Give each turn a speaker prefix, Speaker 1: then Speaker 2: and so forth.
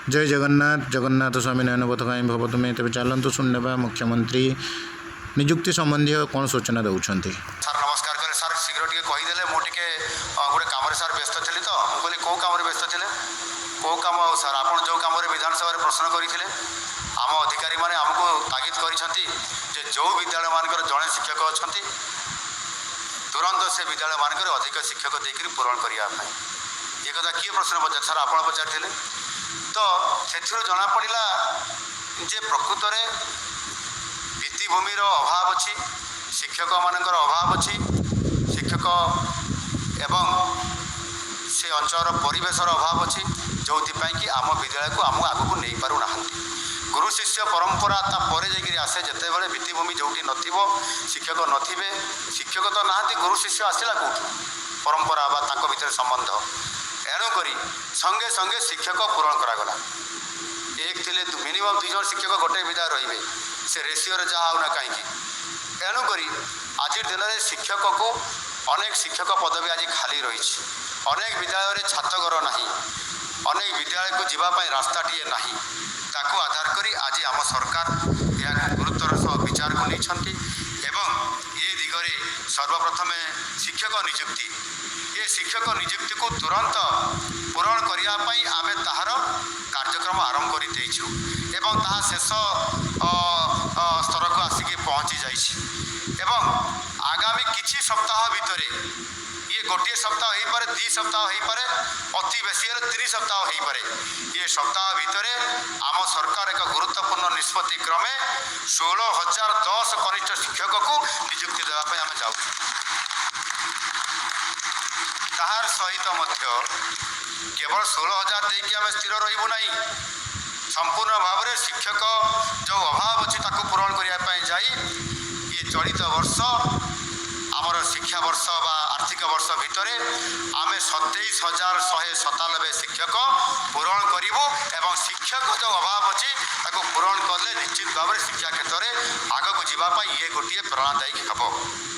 Speaker 1: जय जगन्नाथ जगन्नाथ स्वामी नयन पथकाई भव तुम्हें तेज चलतु शुणवा मुख्यमंत्री निजुक्ति संबंधी कौन सूचना दौरान।
Speaker 2: सर नमस्कार करें सर शीघ्र टे कहीदे मुझे गोटे कम सर व्यस्त थी तो मुझे कौ कम व्यस्त थे कौ कम सर आप जो कम विधानसभा प्रश्न करते आम अधिकारी मैंने आमको तागिद कर जो विद्यालय मानकर जड़े शिक्षक अच्छा तुरंत से विद्यालय मानक अधिक शिक्षक देकर पूरण करने ये कथा किए प्रश्न पचार सर आप पचारि तो से जना पड़ा जे प्रकृत में भित्तिभूमिर अभाव अच्छी शिक्षक मानकर अभाव अच्छी शिक्षक एवं से अंचल परिवेशर अभाव अच्छी जो कि आम विद्यालय को आम आग को नहीं पार ना गुरु शिष्य परंपरा तापर जाकि आसे जिते बड़े भित्तिभूमि जो नथिबो शिक्षक नथिबे शिक्षक तो नहांती गुरु शिष्य आसला कौट परंपरा बा ताको भीतर संबंध एणुक संगे संगे शिक्षक पूरण करागला एक थे मिनिमम 2 जन शिक्षक गोटे विद्यालय रे से रेसीओ जहाँ आना कहीं एणुक आज दिन में शिक्षक को अनेक शिक्षक पदवी आज खाली रही अनेक विद्यालय छात्रघर ना अनेक विद्यालय को जीवाई रास्ताटीए ना ताकू आधार करी आज आम सरकार यह गुरुत्वर सह विचार को नहीं ये दिगरे सर्वप्रथम शिक्षक नियुक्ति ये शिक्षक नियुक्ति को तुरंत पूरण करने आम ताहार कार्यक्रम आरंभ कर शेष स्तर को आसिक पहुँची जाइए आगामी किछि सप्ताह भितर ये गोटे सप्ताह हो पारे 2 सप्ताह हो पारे अति बेसी 3 सप्ताह हो पारे ये सप्ताह भितर आम सरकार एक गुरुत्वपूर्ण निष्पत्ति क्रमे 16,010 कनिष्ठ शिक्षक को नियुक्ति देवाई आम जाऊ ताहार सहित केवल 16,000 देकी आम स्थिर रही ना संपूर्ण भाव में शिक्षक जो अभाव अच्छी पूरण करने जाई ये चलित वर्ष आमर शिक्षा वर्ष बा आर्थिक वर्ष भितर आम 27,197 शिक्षक पूरण करूँ एवं शिक्षक जो अभाव अच्छी पूरण कले निश्चित भाव में शिक्षा क्षेत्र में आग को जावाई ये गोटे प्रेरणादायी हम।